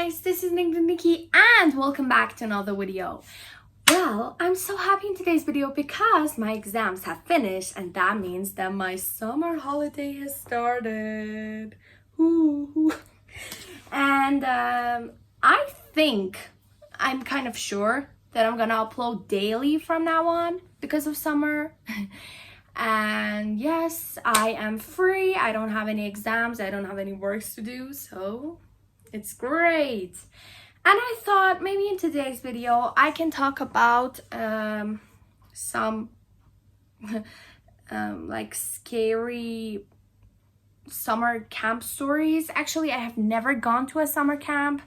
guys, this is Nikki and welcome back to another video. Well, I'm so happy in today's video because my exams have finished and that means that my summer holiday has started. Ooh. And I think, I'm kind of sure that I'm gonna upload daily from now on because of summer. And yes, I am free. I don't have any exams. I don't have any works to do, so it's great. And I thought maybe in today's video I can talk about some like scary summer camp stories. Actually, I have never gone to a summer camp.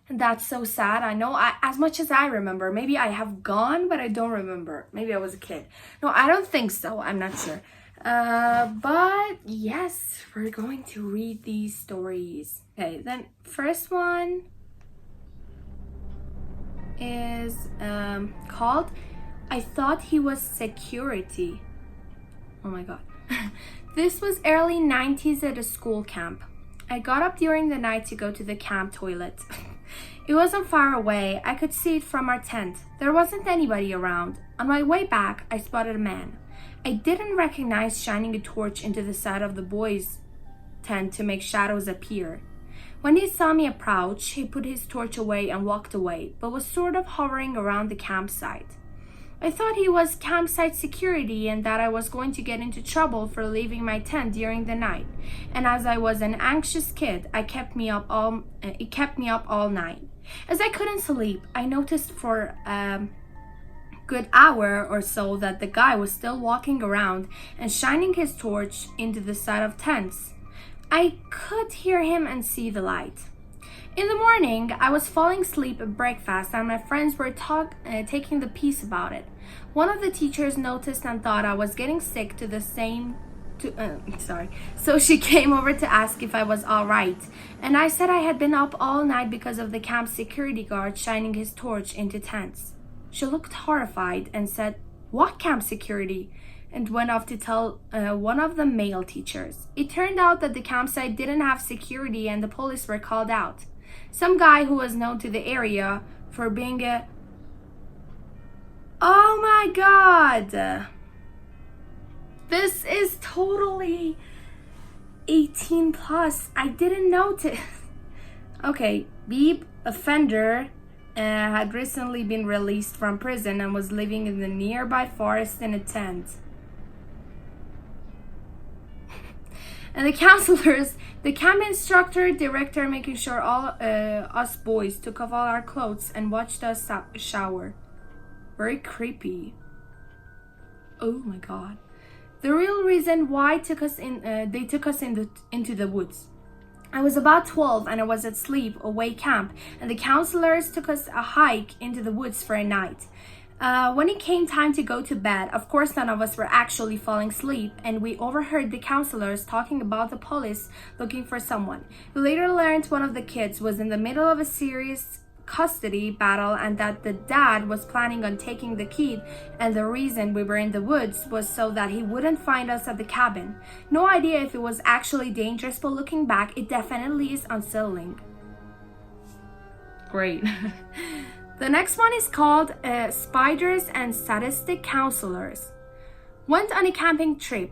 And that's so sad. I know, as much as I remember, maybe I have gone, but I don't remember. Maybe I was a kid. No, I don't think so. I'm not sure. But yes, we're going to read these stories. Okay, then first one is called I Thought He Was Security. Oh my god. This was early 90s at a school camp. I got up during the night to go to the camp toilet. It wasn't far away. I could see it from our tent. There wasn't anybody around. On my way back, I spotted a man. I didn't recognize shining a torch into the side of the boys' tent to make shadows appear. When he saw me approach, he put his torch away and walked away, but was sort of hovering around the campsite. I thought he was campsite security and that I was going to get into trouble for leaving my tent during the night. And as I was an anxious kid, it kept me up all night. As I couldn't sleep, I noticed for a good hour or so that the guy was still walking around and shining his torch into the side of tents. I could hear him and see the light. In the morning, I was falling asleep at breakfast and my friends were taking the piece about it. One of the teachers noticed and thought I was getting sick so she came over to ask if I was all right. And I said I had been up all night because of the camp security guard shining his torch into tents. She looked horrified and said, "What camp security?" and went off to tell one of the male teachers. It turned out that the campsite didn't have security and the police were called out. Some guy who was known to the area for being a... Oh my god! This is totally 18 plus. I didn't notice. Okay, Beep, offender, had recently been released from prison and was living in the nearby forest in a tent. And the counselors, the camp instructor, director, making sure all us boys took off all our clothes and watched us shower. Very creepy. Oh my god. The real reason why they took us into the woods. I was about 12 and I was at sleep-away camp, and the counselors took us a hike into the woods for a night. When it came time to go to bed, of course none of us were actually falling asleep, and we overheard the counselors talking about the police looking for someone. We later learned one of the kids was in the middle of a serious custody battle and that the dad was planning on taking the kid, and the reason we were in the woods was so that he wouldn't find us at the cabin. No idea if it was actually dangerous, but looking back, it definitely is unsettling. Great. The next one is called Spiders and Sadistic Counselors. Went on a camping trip.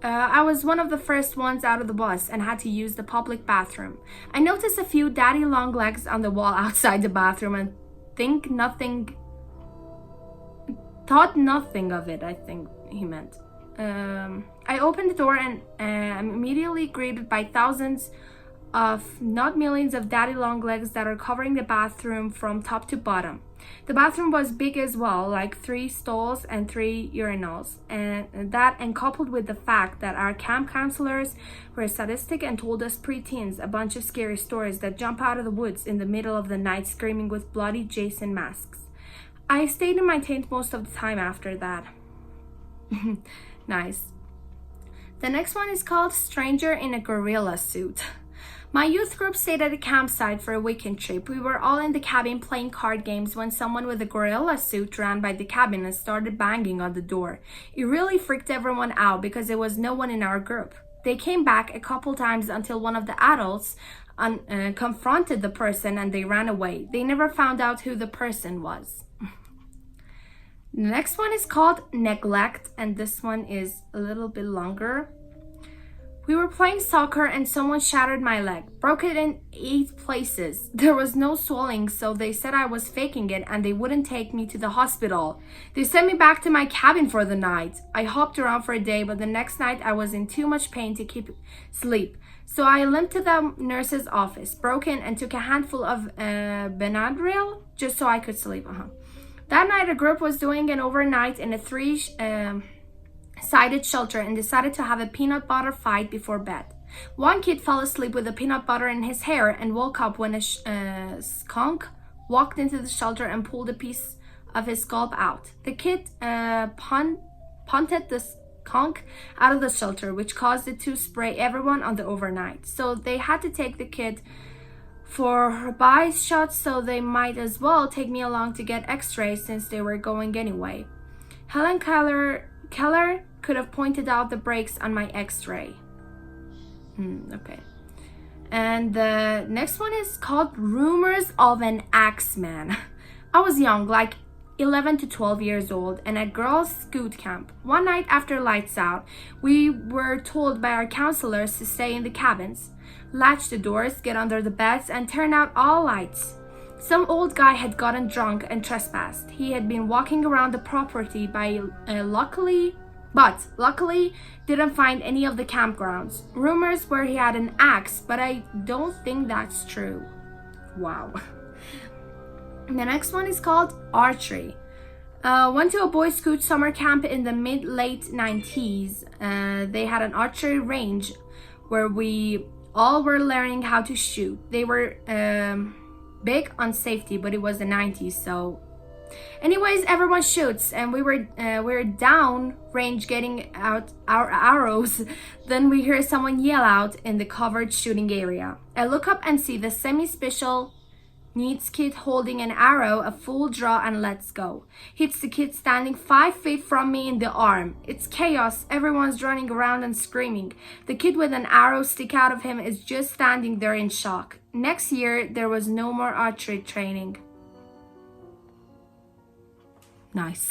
I was one of the first ones out of the bus and had to use the public bathroom. I noticed a few daddy long legs on the wall outside the bathroom and thought nothing of it, I think he meant. I opened the door and I'm immediately greeted by thousands of, not millions, of daddy long legs that are covering the bathroom from top to bottom. The bathroom was big as well, like 3 stalls and 3 urinals, and coupled with the fact that our camp counselors were sadistic and told us preteens a bunch of scary stories that jump out of the woods in the middle of the night screaming with bloody Jason masks. I stayed in my tent most of the time after that. Nice. The next one is called Stranger in a Gorilla Suit. My youth group stayed at a campsite for a weekend trip. We were all in the cabin playing card games when someone with a gorilla suit ran by the cabin and started banging on the door. It really freaked everyone out because there was no one in our group. They came back a couple times until one of the adults confronted the person and they ran away. They never found out who the person was. The next one is called Neglect, and this one is a little bit longer. We were playing soccer and someone shattered my leg, broke it in 8 places. There was no swelling, so they said I was faking it and they wouldn't take me to the hospital. They sent me back to my cabin for the night. I hopped around for a day, but the next night I was in too much pain to keep sleep. So I limped to the nurse's office, broke in and took a handful of Benadryl just so I could sleep. That night a group was doing an overnight in a 3-sided shelter and decided to have a peanut butter fight before bed. One kid fell asleep with the peanut butter in his hair and woke up when a skunk walked into the shelter and pulled a piece of his scalp out. The kid punted the skunk out of the shelter, which caused it to spray everyone on the overnight. So they had to take the kid for bite shots, so they might as well take me along to get x-rays since they were going anyway. Helen Keller could have pointed out the breaks on my x-ray. Okay. And the next one is called Rumors of an Axeman. I was young, like 11 to 12 years old, and at girls' scout camp. One night after lights out, we were told by our counselors to stay in the cabins, latch the doors, get under the beds, and turn out all lights. Some old guy had gotten drunk and trespassed. He had been walking around the property luckily didn't find any of the campgrounds. Rumors were he had an axe, but I don't think that's true. Wow. The next one is called Archery. Went to a Boy Scout summer camp in the mid-late 90s. They had an archery range where we all were learning how to shoot. They were big on safety, but it was the 90s, so anyways, everyone shoots, and we were down range getting out our arrows. Then we hear someone yell out in the covered shooting area. I look up and see the semi-special needs kid holding an arrow, a full draw, and let's go. Hits the kid standing 5 feet from me in the arm. It's chaos. Everyone's running around and screaming. The kid with an arrow stick out of him is just standing there in shock. Next year, there was no more archery training. Nice.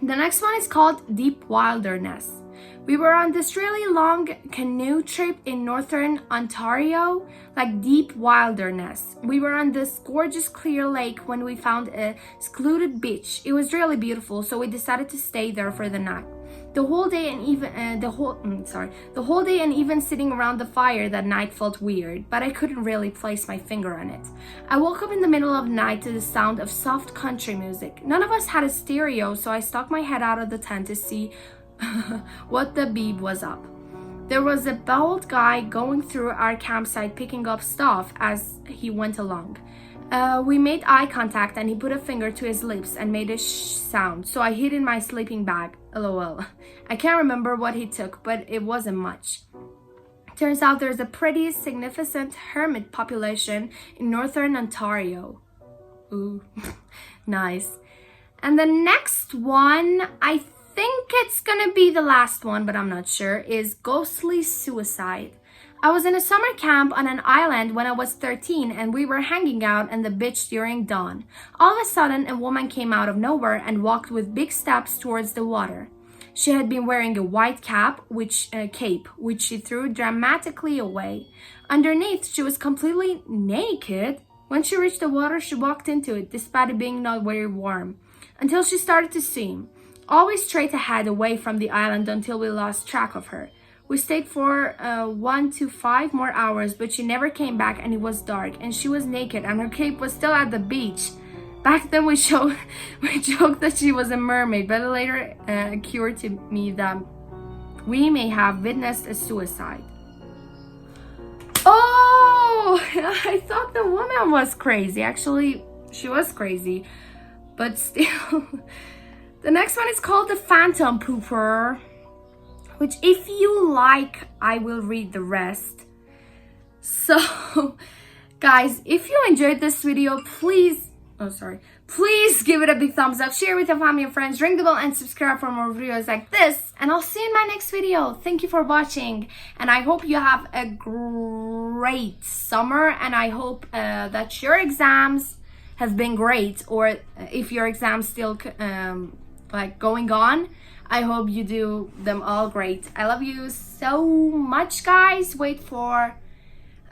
The next one is called Deep Wilderness. We were on this really long canoe trip in northern Ontario, like deep wilderness. We were on this gorgeous clear lake when we found a secluded beach. It was really beautiful, so we decided to stay there for the night. The whole day and even sitting around the fire that night felt weird, but I couldn't really place my finger on it. I woke up in the middle of the night to the sound of soft country music. None of us had a stereo, so I stuck my head out of the tent to see what the beep was up. There was a bald guy going through our campsite picking up stuff as he went along. We made eye contact and he put a finger to his lips and made a sound, so I hid in my sleeping bag. LOL. I can't remember what he took, but it wasn't much. Turns out there's a pretty significant hermit population in northern Ontario. Ooh, nice. And the next one, I think it's gonna be the last one, but I'm not sure, is ghostly suicide. I was in a summer camp on an island when I was 13 and we were hanging out on the beach during dawn. All of a sudden, a woman came out of nowhere and walked with big steps towards the water. She had been wearing a white cape, which she threw dramatically away. Underneath, she was completely naked. When she reached the water, she walked into it, despite it being not very warm, until she started to swim. Always straight ahead away from the island until we lost track of her. We stayed for 1 to 5 more hours, but she never came back and it was dark and she was naked and her cape was still at the beach. Back then we joked that she was a mermaid, but it later occurred to me that we may have witnessed a suicide. Oh, I thought the woman was crazy. Actually, she was crazy, but still. The next one is called The Phantom Pooper, which if you like, I will read the rest. So, guys, if you enjoyed this video, please Please give it a big thumbs up, share with your family and friends, ring the bell and subscribe for more videos like this. And I'll see you in my next video. Thank you for watching. And I hope you have a great summer. And I hope that your exams have been great. Or if your exams still like going on, I hope you do them all great. I love you so much, guys. Wait for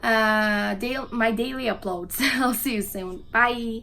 my daily uploads. I'll see you soon. Bye.